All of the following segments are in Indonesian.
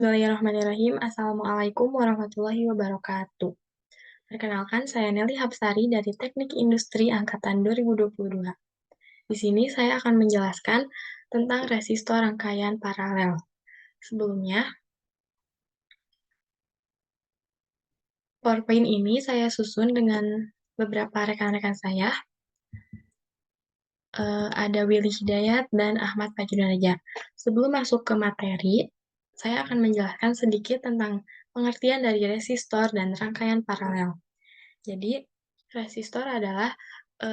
Bismillahirrahmanirrahim. Assalamualaikum warahmatullahi wabarakatuh. Perkenalkan, saya Nelly Hapsari dari Teknik Industri Angkatan 2022. Di sini saya akan menjelaskan tentang resistor rangkaian paralel. Sebelumnya, PowerPoint ini saya susun dengan beberapa rekan-rekan saya. Ada Willy Hidayat dan Ahmad Fajrunajah. Sebelum masuk ke materi, saya akan menjelaskan sedikit tentang pengertian dari resistor dan rangkaian paralel. Jadi, resistor adalah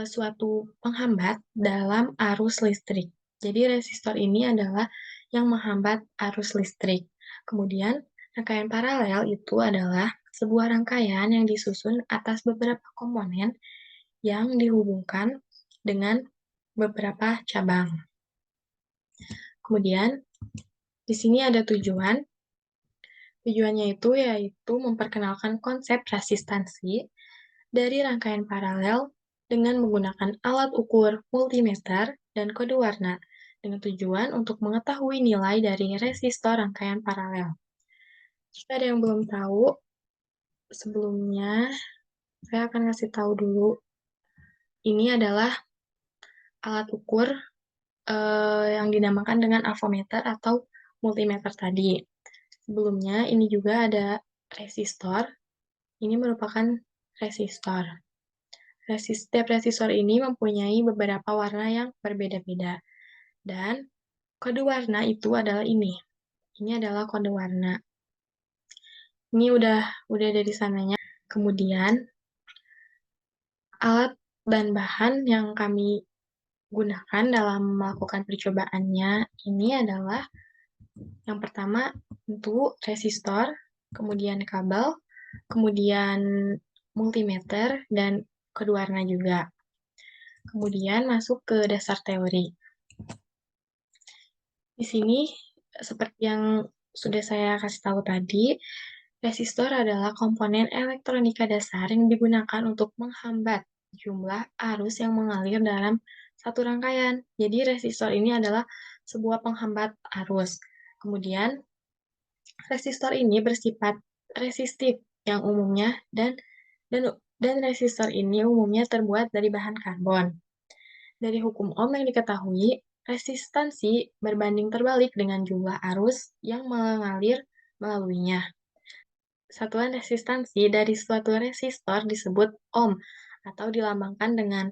suatu penghambat dalam arus listrik. Jadi, resistor ini adalah yang menghambat arus listrik. Kemudian, rangkaian paralel itu adalah sebuah rangkaian yang disusun atas beberapa komponen yang dihubungkan dengan beberapa cabang. Kemudian, di sini ada tujuan. Tujuannya itu yaitu memperkenalkan konsep resistansi dari rangkaian paralel dengan menggunakan alat ukur multimeter dan kode warna dengan tujuan untuk mengetahui nilai dari resistor rangkaian paralel. Jika ada yang belum tahu, sebelumnya saya akan kasih tahu dulu. Ini adalah alat ukur yang dinamakan dengan avometer atau multimeter tadi. Sebelumnya, ini juga ada resistor. Ini merupakan resistor. Setiap resistor ini mempunyai beberapa warna yang berbeda-beda. Dan kode warna itu adalah ini. Ini adalah kode warna. Ini udah dari sananya. Kemudian, alat dan bahan yang kami gunakan dalam melakukan percobaannya ini adalah yang pertama untuk resistor, kemudian kabel, kemudian multimeter, dan kode warna juga. Kemudian masuk ke dasar teori. Di sini, seperti yang sudah saya kasih tahu tadi, resistor adalah komponen elektronika dasar yang digunakan untuk menghambat jumlah arus yang mengalir dalam satu rangkaian. Jadi, resistor ini adalah sebuah penghambat arus. Kemudian, resistor ini bersifat resistif yang umumnya dan resistor ini umumnya terbuat dari bahan karbon. Dari hukum Ohm yang diketahui, resistansi berbanding terbalik dengan jumlah arus yang mengalir melaluinya. Satuan resistansi dari suatu resistor disebut ohm atau dilambangkan dengan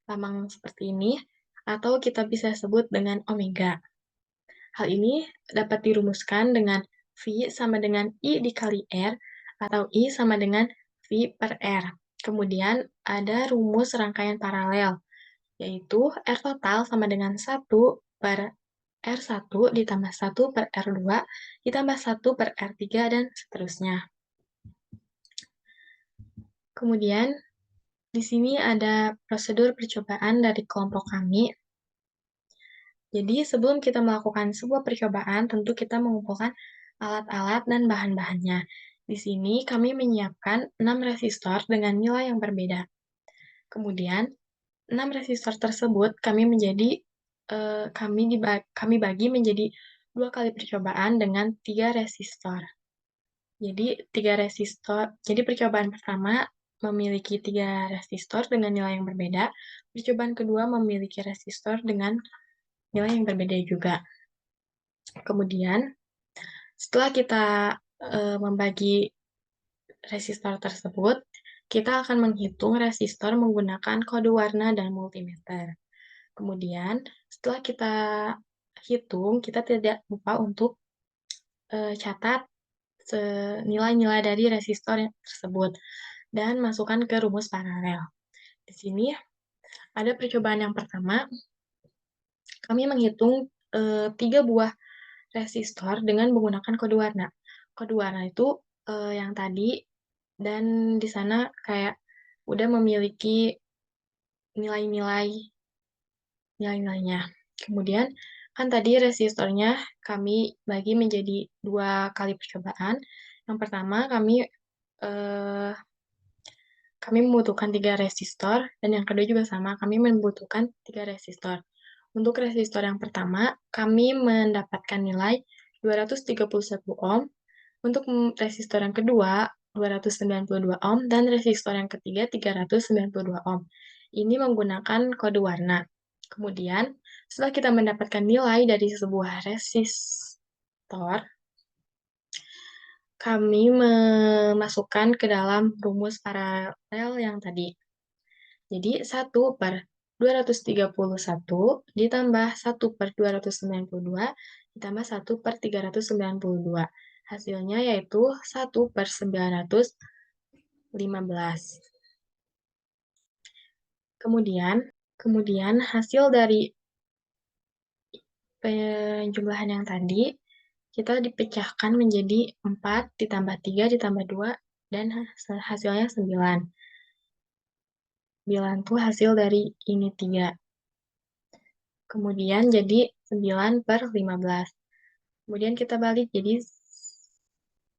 lambang seperti ini, atau kita bisa sebut dengan omega. Hal ini dapat dirumuskan dengan V sama dengan I dikali R, atau I sama dengan V per R. Kemudian ada rumus rangkaian paralel, yaitu R total sama dengan 1 per R1 ditambah 1 per R2 ditambah 1 per R3 dan seterusnya. Kemudian, di sini ada prosedur percobaan dari kelompok kami. Jadi, sebelum kita melakukan sebuah percobaan, tentu kita mengumpulkan alat-alat dan bahan-bahannya. Di sini kami menyiapkan 6 resistor dengan nilai yang berbeda. Kemudian, 6 resistor tersebut kami bagi menjadi 2 kali percobaan dengan 3 resistor. Jadi percobaan pertama memiliki 3 resistor dengan nilai yang berbeda, percobaan kedua memiliki resistor dengan nilai yang berbeda juga. Kemudian, setelah kita membagi resistor tersebut, kita akan menghitung resistor menggunakan kode warna dan multimeter. Kemudian, setelah kita hitung, kita tidak lupa untuk catat nilai-nilai dari resistor tersebut dan masukkan ke rumus paralel. Di sini ada percobaan yang pertama, kami menghitung 3 buah resistor dengan menggunakan kode warna. Kode warna itu yang tadi, dan di sana kayak udah memiliki nilai-nilainya. Kemudian, kan tadi resistornya kami bagi menjadi 2 kali percobaan. Yang pertama, kami membutuhkan 3 resistor, dan yang kedua juga sama, kami membutuhkan 3 resistor. Untuk resistor yang pertama, kami mendapatkan nilai 231 ohm Untuk resistor yang kedua, 292 ohm, dan resistor yang ketiga, 392 ohm. Ini menggunakan kode warna. Kemudian, setelah kita mendapatkan nilai dari sebuah resistor, kami memasukkan ke dalam rumus paralel yang tadi. Jadi, 1/231 ditambah 1/292 ditambah 1/392. Hasilnya yaitu 1/915. Kemudian hasil dari penjumlahan yang tadi, kita dipecahkan menjadi 4 ditambah 3 ditambah 2, dan hasilnya 9. 9 itu hasil dari ini 3. Kemudian jadi 9/15. Kemudian kita balik jadi,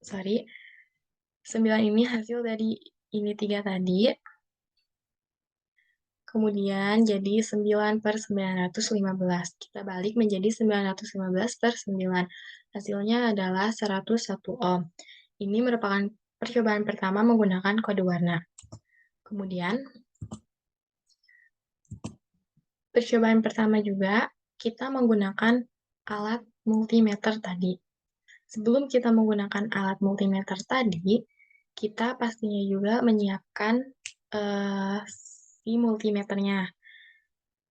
9 ini hasil dari ini 3 tadi. Kemudian jadi 9/915. Kita balik menjadi 915/9. Hasilnya adalah 101 ohm. Ini merupakan percobaan pertama menggunakan kode warna. Kemudian, percobaan pertama juga, kita menggunakan alat multimeter tadi. Sebelum kita menggunakan alat multimeter tadi, kita pastinya juga menyiapkan si multimeternya.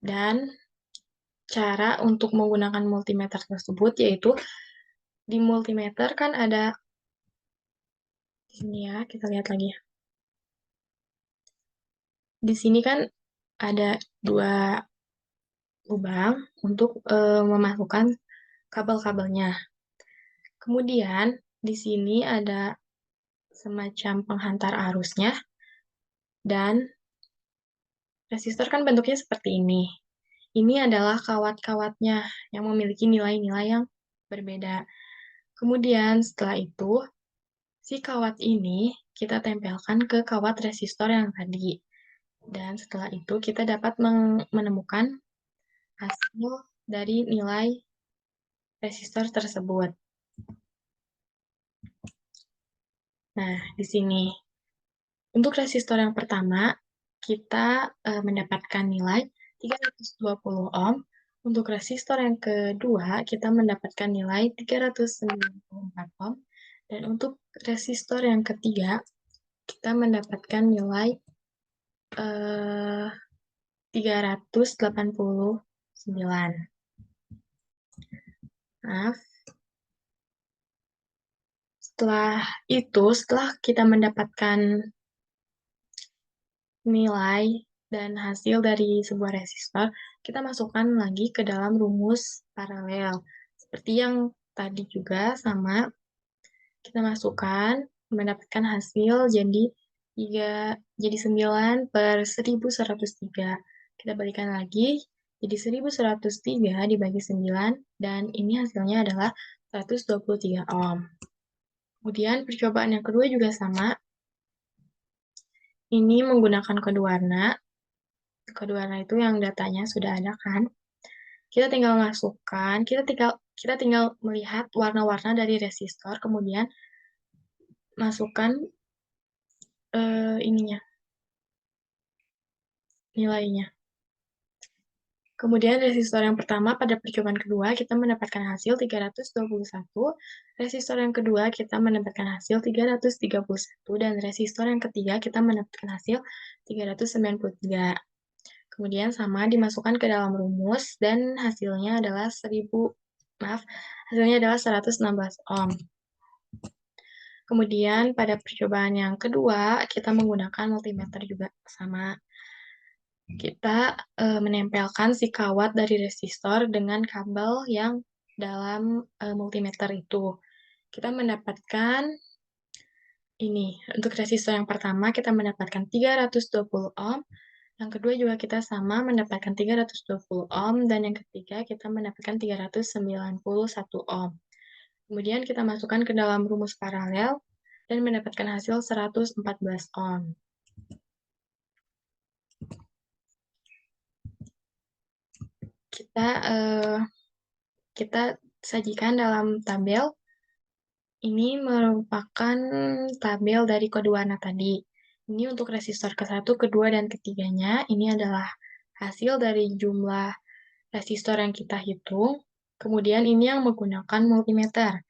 Dan cara untuk menggunakan multimeter tersebut yaitu di multimeter kan ada di sini ya, kita lihat lagi ya. Di sini kan ada 2 lubang untuk memasukkan kabel-kabelnya. Kemudian di sini ada semacam penghantar arusnya, dan resistor kan bentuknya seperti ini. Ini adalah kawat-kawatnya yang memiliki nilai-nilai yang berbeda. Kemudian setelah itu, si kawat ini kita tempelkan ke kawat resistor yang tadi. Dan setelah itu kita dapat menemukan hasil dari nilai resistor tersebut. Nah, di sini. Untuk resistor yang pertama, kita mendapatkan nilai 320 ohm. Untuk resistor yang kedua, kita mendapatkan nilai 394 ohm. Dan untuk resistor yang ketiga, kita mendapatkan nilai 389. Maaf. Setelah kita mendapatkan nilai dan hasil dari sebuah resistor, kita masukkan lagi ke dalam rumus paralel. Seperti yang tadi juga sama, kita masukkan, mendapatkan hasil jadi 9/1103. Kita balikan lagi, jadi 1103 dibagi 9, dan ini hasilnya adalah 123 ohm. Kemudian percobaan yang kedua juga sama, ini menggunakan kode warna. Kode warna itu yang datanya sudah ada kan. Kita tinggal masukkan, kita tinggal melihat warna-warna dari resistor, kemudian masukkan ininya, nilainya. Kemudian resistor yang pertama pada percobaan kedua kita mendapatkan hasil 321, resistor yang kedua kita mendapatkan hasil 331, dan resistor yang ketiga kita mendapatkan hasil 393. Kemudian sama dimasukkan ke dalam rumus dan hasilnya adalah 116 ohm. Kemudian pada percobaan yang kedua kita menggunakan multimeter juga sama. Kita menempelkan si kawat dari resistor dengan kabel yang dalam multimeter itu. Kita mendapatkan ini, untuk resistor yang pertama kita mendapatkan 320 ohm, yang kedua juga kita sama mendapatkan 320 ohm, dan yang ketiga kita mendapatkan 391 ohm. Kemudian kita masukkan ke dalam rumus paralel dan mendapatkan hasil 114 ohm. Kita sajikan dalam tabel Ini merupakan tabel dari kode warna tadi. Ini untuk resistor ke-1, kedua, dan ketiganya. Ini adalah hasil dari jumlah resistor yang kita hitung. Kemudian ini yang menggunakan multimeter.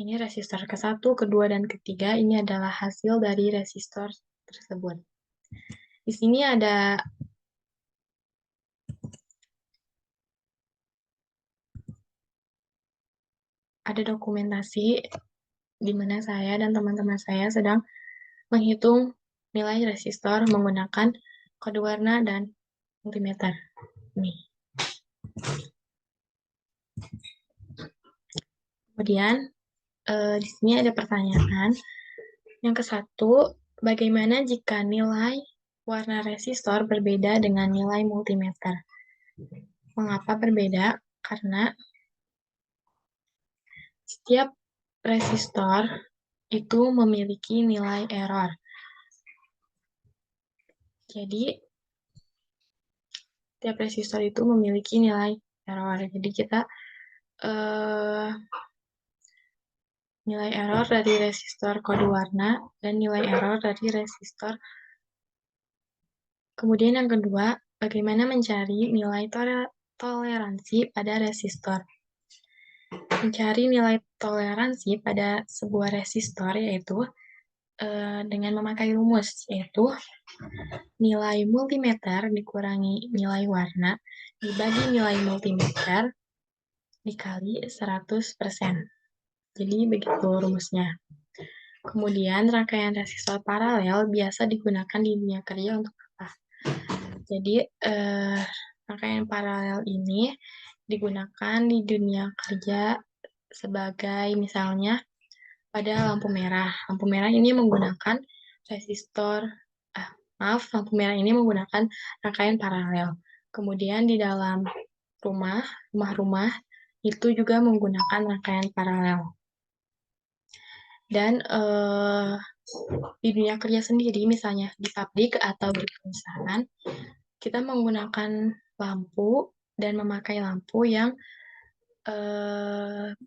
Ini resistor ke-1, kedua, dan ketiga. Ini adalah hasil dari resistor tersebut. Di sini ada dokumentasi di mana saya dan teman-teman saya sedang menghitung nilai resistor menggunakan kode warna dan multimeter. Nih. Kemudian di sini ada pertanyaan. Yang ke-1, bagaimana jika nilai warna resistor berbeda dengan nilai multimeter? Mengapa berbeda? Karena setiap resistor itu memiliki nilai error. Jadi, setiap resistor itu memiliki nilai error. Jadi, kita nilai error dari resistor kode warna dan nilai error dari resistor. Kemudian yang kedua, bagaimana mencari nilai toleransi pada resistor? Mencari nilai toleransi pada sebuah resistor yaitu dengan memakai rumus, yaitu nilai multimeter dikurangi nilai warna dibagi nilai multimeter dikali 100%. Jadi begitu rumusnya. Kemudian rangkaian resistor paralel biasa digunakan di dunia kerja untuk apa? Jadi rangkaian paralel ini digunakan di dunia kerja sebagai misalnya pada lampu merah. Lampu merah ini menggunakan resistor, lampu merah ini menggunakan rangkaian paralel. Kemudian di dalam rumah-rumah itu juga menggunakan rangkaian paralel. Dan di dunia kerja sendiri, misalnya di pabrik atau di perusahaan, kita menggunakan lampu dan memakai lampu yang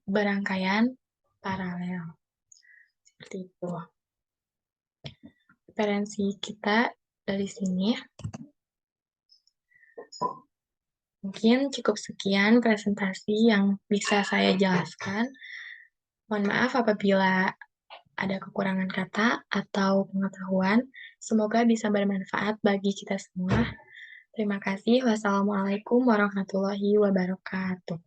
berangkaian paralel. Seperti itu. Referensi kita dari sini. Mungkin cukup sekian presentasi yang bisa saya jelaskan. Mohon maaf apabila ada kekurangan kata atau pengetahuan. Semoga bisa bermanfaat bagi kita semua. Terima kasih. Wassalamualaikum warahmatullahi wabarakatuh.